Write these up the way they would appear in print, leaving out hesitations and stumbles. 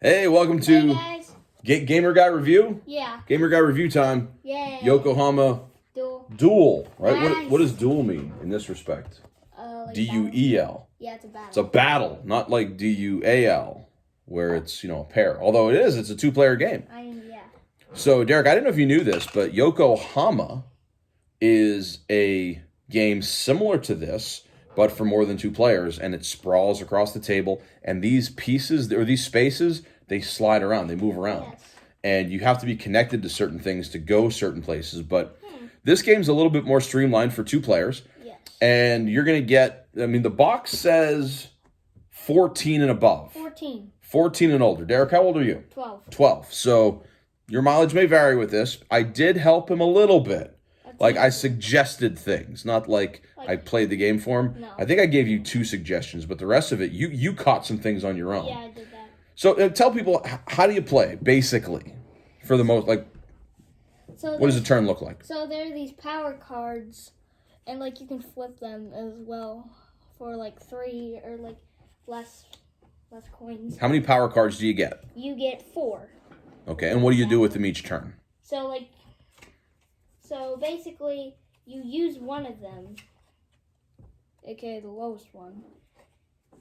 Hey, welcome Hey to guys. Gamer Guy Review. Yeah. Gamer Guy Review time. Yay. Yokohama Duel. right? Nice. What does duel mean in this respect? Like D-U-E-L. Yeah, it's a battle. It's a battle, not like D-U-A-L, where it's, a pair. Although it's a two-player game. Yeah. So, Derek, I didn't know if you knew this, but Yokohama is a game similar to this, but for more than two players, and it sprawls across the table, and these pieces, or these spaces, they slide around, they move around. Yes. And you have to be connected to certain things to go certain places, but this game's a little bit more streamlined for two players. Yes. And you're going to get, the box says 14 and above. 14. 14 and older. Derek, how old are you? 12. 12. So your mileage may vary with this. I did help him a little bit. Like, I suggested things, not like I played the game for him. No. I think I gave you 2 suggestions, but the rest of it, you caught some things on your own. Yeah, I did that. So tell people, how do you play, basically, for the most, So what does a turn look like? So there are these power cards, and you can flip them as well for 3 or less coins. How many power cards do you get? You get 4. Okay, and what do you do with them each turn? So basically you use one of them, aka the lowest one.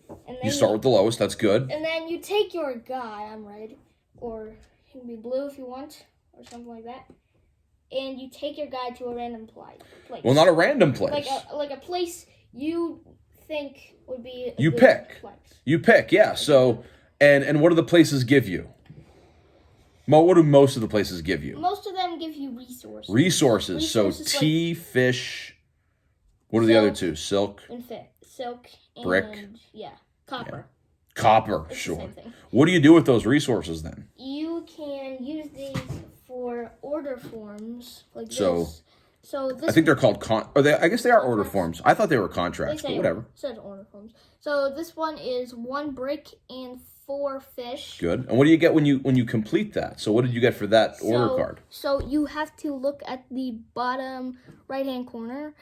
And then You start with the lowest, that's good. And then you take your guy, I'm red, or it can be blue if you want, or something like that. And you take your guy to a random place. Well, not a random place. Like a place you think would be a You good pick. place. You pick, yeah. So, and what do the places give you? What do most of the places give you? Most of them give you resources. Resources. So tea, fish. What are the other two? Silk. And silk. And, brick. Yeah. Copper. Copper, It's sure. the same thing. What do you do with those resources then? You can use these for order forms like So- this. So this I think they're called I guess they are order forms. I thought they were contracts, but whatever. It says order forms. So this one is 1 brick and 4 fish. Good. And what do you get when you complete that? So what did you get for that order card? So you have to look at the bottom right-hand corner.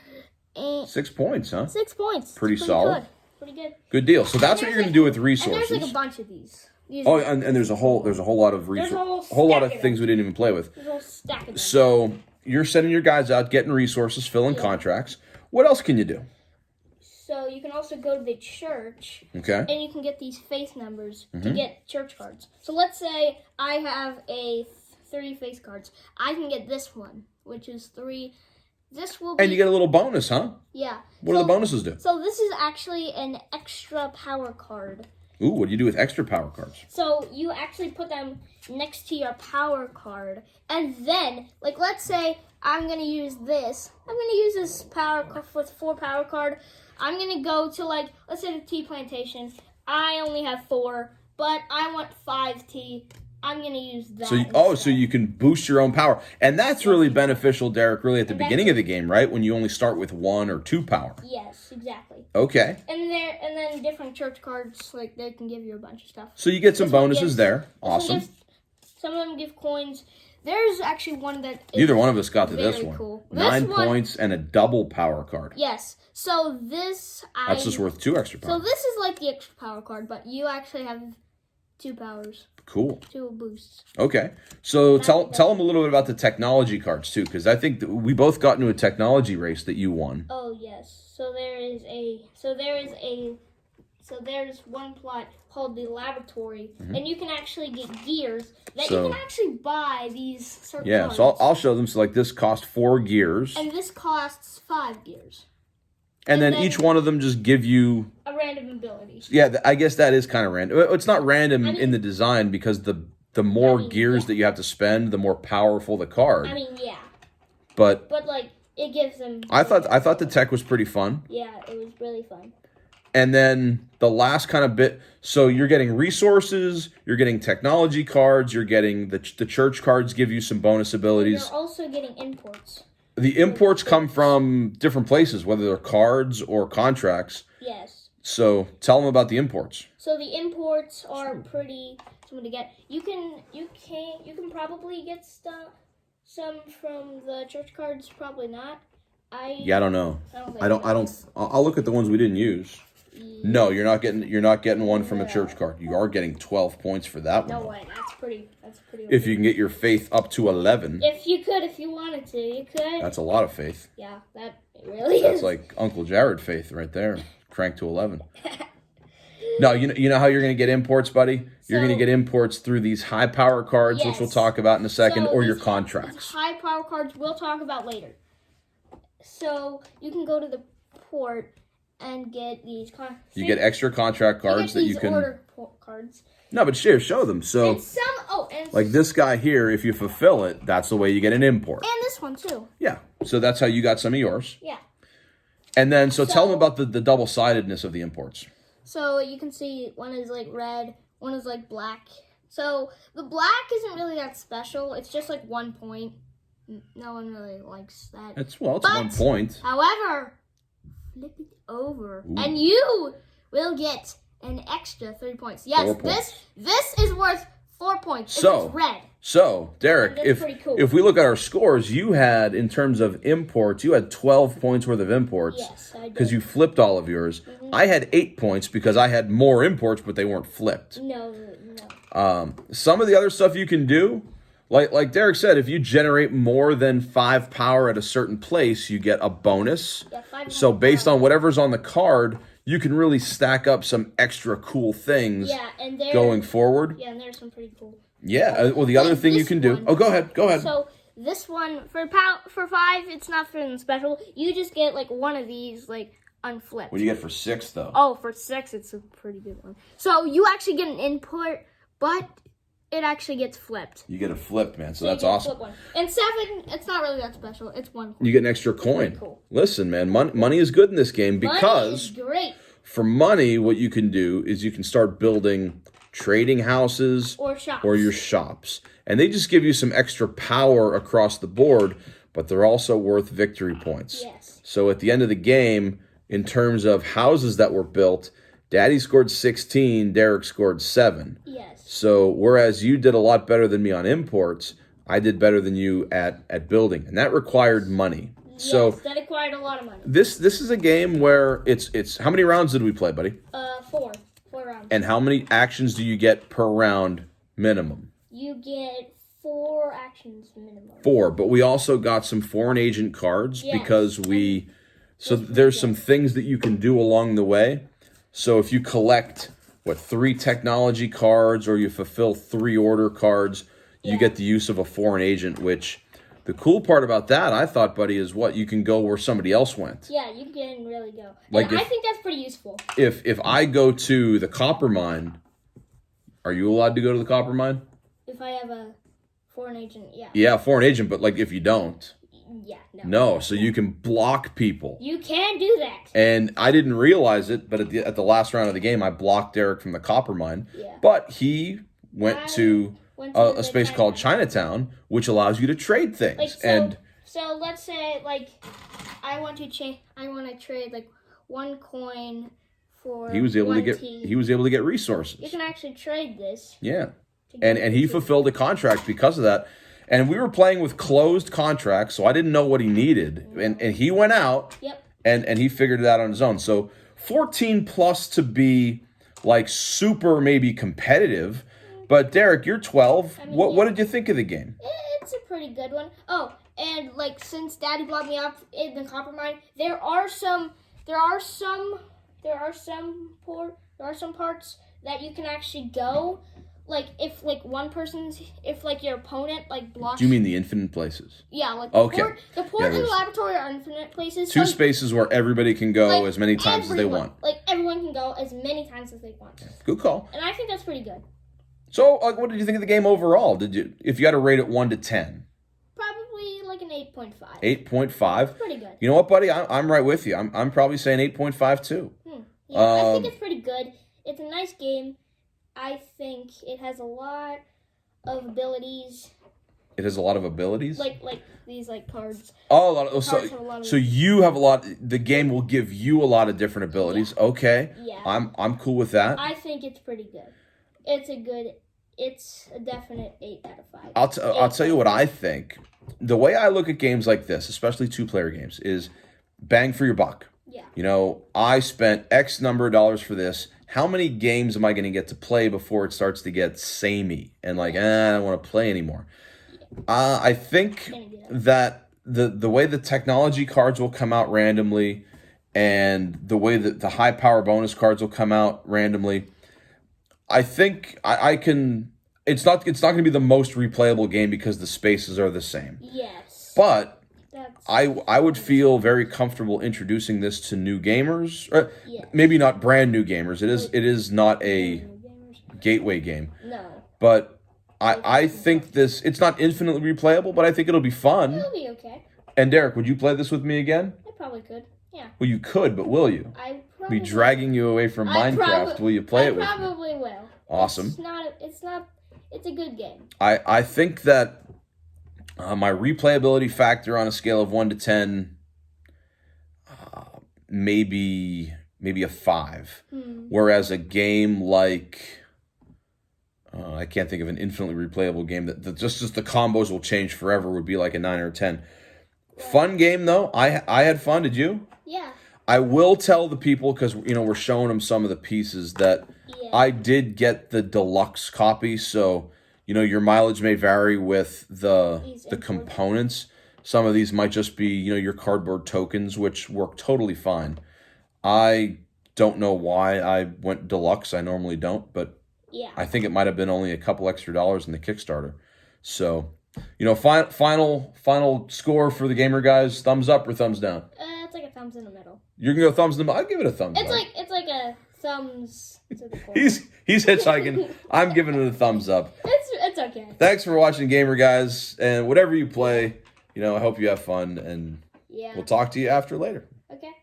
And 6 points, huh? 6 points. Pretty solid. Good. Pretty good. Good deal. So that's what you're going to do with And resources. there's a bunch of these. Oh, and there's a whole lot of There's a resources, whole lot of stack of things we didn't even play with. There's a whole stack of them. So you're sending your guys out, getting resources, filling contracts. What else can you do? So you can also go to the church. Okay. And you can get these face numbers to get church cards. So let's say I have 30 face cards. I can get this one, which is 3. This will be... And you get a little bonus, huh? Yeah. What do the bonuses do? So this is actually an extra power card. Ooh, what do you do with extra power cards? So you actually put them next to your power card. And then, let's say I'm going to use this. I'm going to use this power card with 4 power card. I'm going to go to, let's say the tea plantation. I only have 4, but I want 5 tea. I'm going to use that. So you can boost your own power. And that's really beneficial, Derek, really at the beginning of the game, right? When you only start with 1 or 2 power. Yes, exactly. Okay. And then different church cards, they can give you a bunch of stuff. So you get some bonuses there. Awesome. Some of them give coins. There's actually one that is Neither one of us got to this very one. cool. 9 points and a double power card. Yes. So this That's just worth 2 extra power. So this is like the extra power card, but you actually have 2 powers. Cool. 2 boosts. Okay. So tell them a little bit about the technology cards too, because I think that we both got into a technology race that you won. Oh yes. So there's one plot called the laboratory, and you can actually get gears that you can actually buy these certain cards. So I'll show them. So this cost 4 gears. And this costs 5 gears. And then each one of them just give you a random ability. Yeah, I guess that is kind of random. It's not random in the design because the more gears that you have to spend, the more powerful the card. Yeah. But it gives them. I thought the tech was pretty fun. Yeah, it was really fun. And then the last kind of bit, so you're getting resources, you're getting technology cards, you're getting the church cards give you some bonus abilities. You're also getting imports. The imports come from different places, whether they're cards or contracts. Yes. So tell them about the imports. So the imports are pretty simple to get. You can probably get some from the church cards. Probably not. I don't know. I don't. I'll look at the ones we didn't use. No, you're not getting one from a church card. You are getting 12 points for that one. No way. That's pretty. If you can get your faith up to 11. If you wanted to, you could. That's a lot of faith. Yeah, that really That's is. like Uncle Jared faith right there. Cranked to 11. No, you know how you're going to get imports, buddy? You're going to get imports through these high power cards, which we'll talk about in a second, or your contracts. High power cards we'll talk about later. So you can go to the port and get these You get extra contract cards that you can order cards. No, but show them. So and like this guy here, if you fulfill it, that's the way you get an import. And this one too. Yeah. So that's how you got some of yours. Yeah. And then so tell them about the double-sidedness of the imports. So you can see one is like red, one is like black. So the black isn't really that special. It's just like 1 point. No one really likes that. It's 1 point. However, flip it over, and you will get an extra 3 points. Yes, this is worth 4 points. It's red. So, Derek, if we look at our scores, you had, in terms of imports, you had 12 points worth of imports. Yes, I did. Because you flipped all of yours. Mm-hmm. I had 8 points because I had more imports, but they weren't flipped. No. Some of the other stuff you can do, like Derek said, if you generate more than 5 power at a certain place, you get a bonus. Yeah, 5 so based on whatever's on the card, you can really stack up some extra cool things going forward. Yeah, and there's some pretty cool. Yeah, well, the other thing you can do... Oh, go ahead. So this one, for 5, it's not for special. You just get, like, one of these, like, unflipped. What do you get for 6, though? Oh, for 6, it's a pretty good one. So you actually get an input, but it actually gets flipped. You get a flip, man, so that's awesome. And 7, it's not really that special. It's 1 coin. You get an extra coin. Cool. Listen, man, money is good in this game because... Money is great. For money, what you can do is you can start building trading houses or your shops. And they just give you some extra power across the board, but they're also worth victory points. Yes. So at the end of the game, in terms of houses that were built, Daddy scored 16, Derek scored 7. Yes. So whereas you did a lot better than me on imports, I did better than you at building. And that required money. So that required a lot of money. This is a game where it's how many rounds did we play, buddy? 4 rounds. And how many actions do you get per round minimum? You get 4 actions minimum. 4, but we also got some foreign agent cards because there's some things that you can do along the way. So if you collect 3 technology cards or you fulfill 3 order cards, you get the use of a foreign agent, which the cool part about that, I thought, buddy, is you can go where somebody else went. Yeah, you can really go. I think that's pretty useful. If I go to the copper mine, are you allowed to go to the copper mine? If I have a foreign agent, yeah. Yeah, foreign agent, but if you don't. Yeah, no. No, so you can block people. You can do that. And I didn't realize it, but at the last round of the game, I blocked Derek from the copper mine. Yeah. But he went to a space called Chinatown, which allows you to trade things. So let's say I want to trade 1 coin for he was able to get tea. He was able to get resources. You can actually trade this. Yeah. And he fulfilled a contract because of that. And we were playing with closed contracts, so I didn't know what he needed. And he went out and he figured it out on his own. So 14 plus to be super maybe competitive. But Derek, you're 12. What did you think of the game? It's a pretty good one. Oh, and since Daddy blocked me up in the copper mine, there are some parts that you can actually go. If your opponent blocks. Do you mean the infinite places? Yeah, okay. The port and the laboratory are infinite places. 2 spaces where everybody can go as many times as they want. Everyone can go as many times as they want. Good call. And I think that's pretty good. So, what did you think of the game overall? If you had to rate it 1 to 10? Probably an 8.5. 8.5? Pretty good. You know what, buddy? I'm right with you. I'm probably saying 8.5 too. Yeah, I think it's pretty good. It's a nice game. I think it has a lot of abilities. It has a lot of abilities? Like these cards. Oh, so you have a lot. The game will give you a lot of different abilities. Yeah. Okay. Yeah. I'm cool with that. I think it's pretty good. It's a definite 8 out of 5. I'll tell you what I think. The way I look at games like this, especially 2-player games, is bang for your buck. Yeah. You know, I spent X number of dollars for this. How many games am I going to get to play before it starts to get samey and like, I don't want to play anymore? I think that the way the technology cards will come out randomly, and the way that the high power bonus cards will come out randomly, I think I can. It's not going to be the most replayable game because the spaces are the same. Yes. But That's I would feel very comfortable introducing this to new gamers. yeah. Maybe not brand new gamers. It is not a gateway game. No. But I think it's not infinitely replayable, but I think it'll be fun. It'll be okay. And Derek, would you play this with me again? I probably could. Yeah. Well, you could, but will you? I probably Be dragging you away from Minecraft. Will you play it with me? I probably will. Awesome. It's a good game. I think that my replayability factor on a scale of 1 to 10, maybe a 5. Whereas a game like I can't think of an infinitely replayable game that just the combos will change forever would be like a 9 or a 10. Fun game though. I had fun. Did you? Yeah. I will tell the people, because we're showing them some of the pieces, that I did get the deluxe copy, so your mileage may vary with the components. Some of these might just be your cardboard tokens, which work totally fine. I don't know why I went deluxe. I normally don't, but yeah, I think it might have been only a couple extra dollars in the Kickstarter. So, final score for the gamer guys: thumbs up or thumbs down? It's like a thumbs in the middle. You're gonna go thumbs in the middle. I'd give it a thumbs up. It's like a thumbs to the corner. He's hitchhiking. I'm giving it a thumbs up. It's okay. Thanks for watching, gamer guys, and whatever you play, I hope you have fun, and we'll talk to you after later. Okay.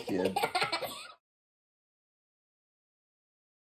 Kid.